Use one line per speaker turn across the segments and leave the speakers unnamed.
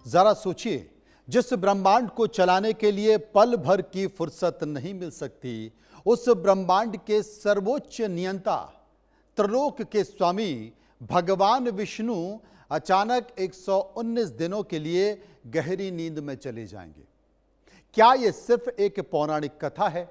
जरा सोचिए, जिस ब्रह्मांड को चलाने के लिए पल भर की फुर्सत नहीं मिल सकती, उस ब्रह्मांड के सर्वोच्च नियंता, त्रिलोक के स्वामी भगवान विष्णु अचानक 119 दिनों के लिए गहरी नींद में चले जाएंगे। क्या यह सिर्फ एक पौराणिक कथा है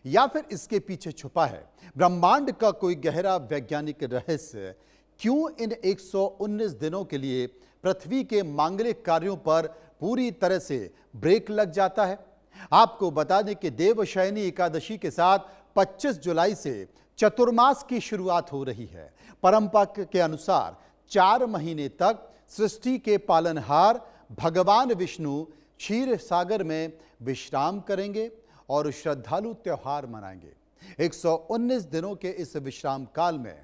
या फिर इसके पीछे छुपा है ब्रह्मांड का कोई गहरा वैज्ञानिक रहस्य? क्यों इन 119 दिनों के लिए पृथ्वी के मांगलिक कार्यों पर पूरी तरह से ब्रेक लग जाता है? आपको बता दें कि देवशयनी एकादशी के साथ 25 जुलाई से चतुर्मास की शुरुआत हो रही है। परंपरा के अनुसार 4 महीने तक सृष्टि के पालनहार भगवान विष्णु क्षीर सागर में विश्राम करेंगे और श्रद्धालु त्योहार मनाएंगे। 119 दिनों के इस विश्राम काल में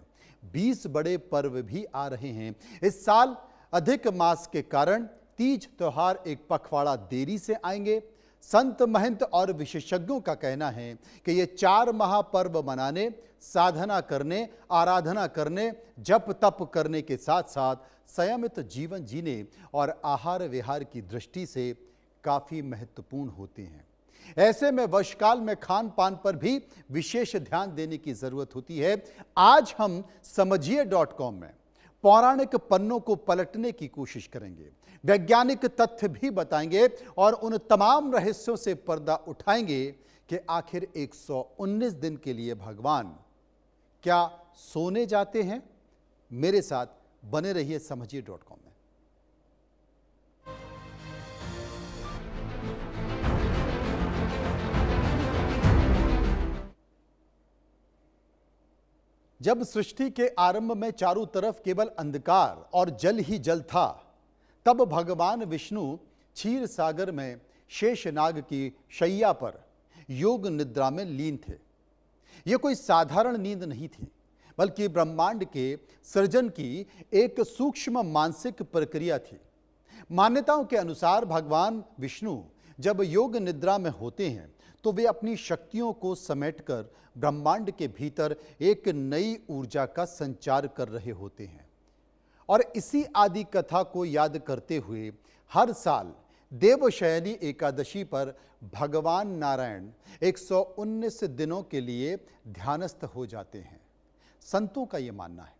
20 बड़े पर्व भी आ रहे हैं। इस साल अधिक मास के कारण तीज त्योहार एक पखवाड़ा देरी से आएंगे। संत महंत और विशेषज्ञों का कहना है कि ये 4 महापर्व मनाने, साधना करने, आराधना करने, जप तप करने के साथ साथ संयमित जीवन जीने और आहार विहार की दृष्टि से काफी महत्वपूर्ण होते हैं। ऐसे में वर्षकाल में खान पान पर भी विशेष ध्यान देने की जरूरत होती है। आज हम समझिए.com में पौराणिक पन्नों को पलटने की कोशिश करेंगे, वैज्ञानिक तथ्य भी बताएंगे और उन तमाम रहस्यों से पर्दा उठाएंगे कि आखिर 119 दिन के लिए भगवान क्या सोने जाते हैं। मेरे साथ बने रहिए समझिए.com में। जब सृष्टि के आरंभ में चारों तरफ केवल अंधकार और जल ही जल था, तब भगवान विष्णु क्षीर सागर में शेषनाग की शैया पर योग निद्रा में लीन थे। यह कोई साधारण नींद नहीं थी, बल्कि ब्रह्मांड के सृजन की एक सूक्ष्म मानसिक प्रक्रिया थी। मान्यताओं के अनुसार भगवान विष्णु जब योग निद्रा में होते हैं तो वे अपनी शक्तियों को समेटकर ब्रह्मांड के भीतर एक नई ऊर्जा का संचार कर रहे होते हैं। और इसी आदि कथा को याद करते हुए हर साल देवशयनी एकादशी पर भगवान नारायण 119 दिनों के लिए ध्यानस्थ हो जाते हैं। संतों का यह मानना है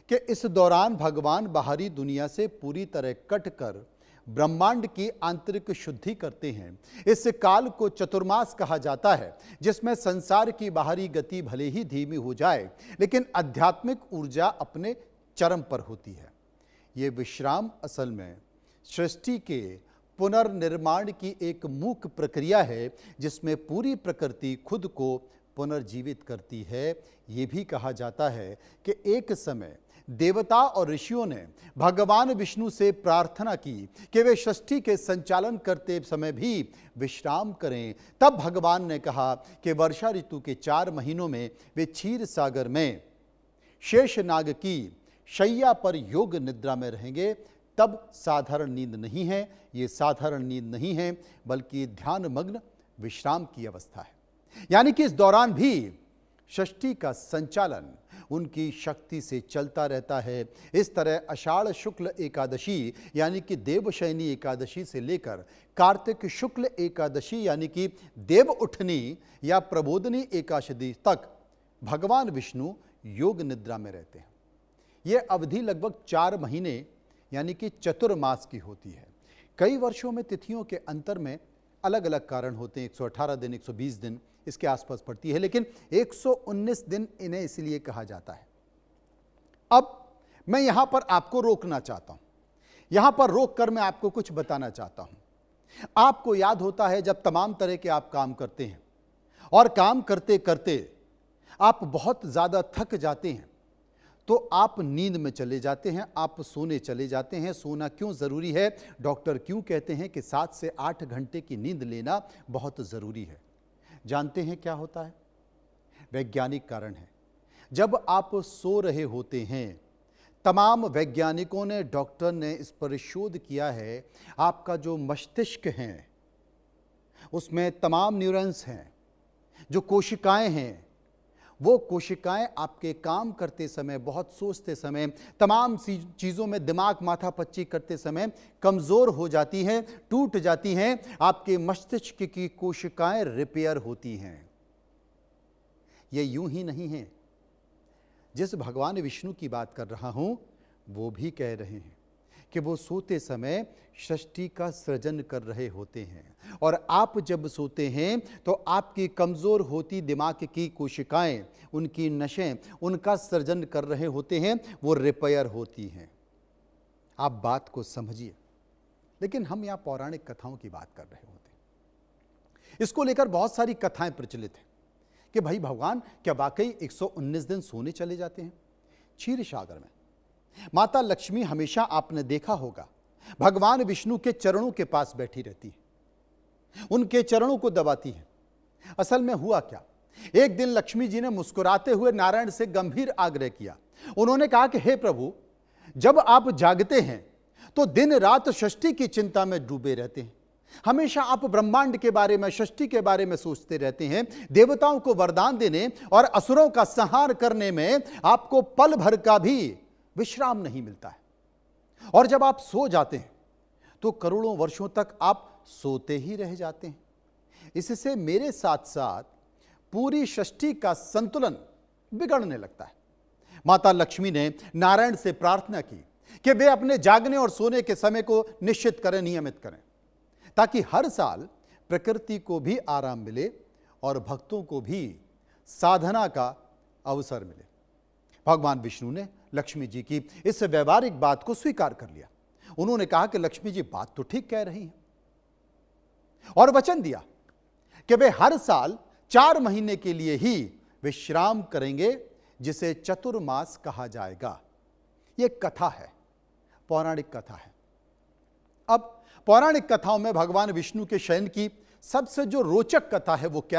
कि इस दौरान भगवान बाहरी दुनिया से पूरी तरह कटकर ब्रह्मांड की आंतरिक शुद्धि करते हैं। इस काल को चतुर्मास कहा जाता है, जिसमें संसार की बाहरी गति भले ही धीमी हो जाए, लेकिन आध्यात्मिक ऊर्जा अपने चरम पर होती है। ये विश्राम असल में सृष्टि के पुनर्निर्माण की एक मूक प्रक्रिया है, जिसमें पूरी प्रकृति खुद को पुनर्जीवित करती है। ये भी कहा जाता है कि एक समय देवता और ऋषियों ने भगवान विष्णु से प्रार्थना की कि वे सृष्टि के संचालन करते समय भी विश्राम करें। तब भगवान ने कहा कि वर्षा ऋतु के 4 महीनों में वे क्षीर सागर में शेषनाग की शैया पर योग निद्रा में रहेंगे। तब साधारण नींद नहीं है, ये साधारण नींद नहीं है, बल्कि ध्यानमग्न विश्राम की अवस्था है। यानी कि इस दौरान भी सृष्टि का संचालन उनकी शक्ति से चलता रहता है। इस तरह आषाढ़ शुक्ल एकादशी यानी कि देवशयनी एकादशी से लेकर कार्तिक शुक्ल एकादशी यानी कि देव उठनी या प्रबोधनी एकादशी तक भगवान विष्णु योग निद्रा में रहते हैं। यह अवधि लगभग 4 महीने यानी कि चतुर्मास की होती है। कई वर्षों में तिथियों के अंतर में अलग अलग कारण होते हैं। 118 दिन, 120 दिन इसके आसपास पड़ती है, लेकिन 119 दिन इन्हें इसलिए कहा जाता है। अब मैं यहां पर आपको रोकना चाहता हूं, यहां पर रोक कर मैं आपको कुछ बताना चाहता हूं। आपको याद होता है जब तमाम तरह के आप काम करते हैं और काम करते करते आप बहुत ज्यादा थक जाते हैं, तो आप नींद में चले जाते हैं, आप सोने चले जाते हैं। सोना क्यों जरूरी है? डॉक्टर क्यों कहते हैं कि 7 से 8 घंटे की नींद लेना बहुत जरूरी है? जानते हैं क्या होता है? वैज्ञानिक कारण है। जब आप सो रहे होते हैं, तमाम वैज्ञानिकों ने, डॉक्टर ने इस पर शोध किया है, आपका जो मस्तिष्क है उसमें तमाम न्यूरॉन्स हैं, जो कोशिकाएं हैं, वो कोशिकाएं आपके काम करते समय, बहुत सोचते समय, तमाम चीज़ों में दिमाग माथापच्ची करते समय कमज़ोर हो जाती हैं, टूट जाती हैं। आपके मस्तिष्क की कोशिकाएं रिपेयर होती हैं। ये यूं ही नहीं है। जिस भगवान विष्णु की बात कर रहा हूं, वो भी कह रहे हैं कि वो सोते समय सृष्टि का सृजन कर रहे होते हैं। और आप जब सोते हैं तो आपकी कमज़ोर होती दिमाग की कोशिकाएं, उनकी नसें, उनका सृजन कर रहे होते हैं, वो रिपेयर होती हैं। आप बात को समझिए। लेकिन हम यहाँ पौराणिक कथाओं की बात कर रहे होते हैं। इसको लेकर बहुत सारी कथाएं प्रचलित हैं कि भाई भगवान क्या वाकई 119 दिन सोने चले जाते हैं? क्षीर सागर में माता लक्ष्मी हमेशा आपने देखा होगा भगवान विष्णु के चरणों के पास बैठी रहती है, उनके चरणों को दबाती है। असल में हुआ क्या, एक दिन लक्ष्मी जी ने मुस्कुराते हुए नारायण से गंभीर आग्रह किया। उन्होंने कहा कि हे प्रभु, जब आप जागते हैं तो दिन रात षष्ठी की चिंता में डूबे रहते हैं। हमेशा आप ब्रह्मांड के बारे में, सृष्टि के बारे में सोचते रहते हैं। देवताओं को वरदान देने और असुरों का संहार करने में आपको पल भर का भी विश्राम नहीं मिलता है। और जब आप सो जाते हैं तो करोड़ों वर्षों तक आप सोते ही रह जाते हैं। इससे मेरे साथ साथ पूरी सृष्टि का संतुलन बिगड़ने लगता है। माता लक्ष्मी ने नारायण से प्रार्थना की कि वे अपने जागने और सोने के समय को निश्चित करें, नियमित करें, ताकि हर साल प्रकृति को भी आराम मिले और भक्तों को भी साधना का अवसर मिले। भगवान विष्णु ने लक्ष्मी जी की इस व्यवहारिक बात को स्वीकार कर लिया। उन्होंने कहा कि लक्ष्मी जी बात तो ठीक कह रही हैं, और वचन दिया कि वे हर साल 4 महीने के लिए ही विश्राम करेंगे, जिसे चतुर्मास कहा जाएगा। यह कथा है, पौराणिक कथा है। अब पौराणिक कथाओं में भगवान विष्णु के शयन की सबसे जो रोचक कथा है वो क्या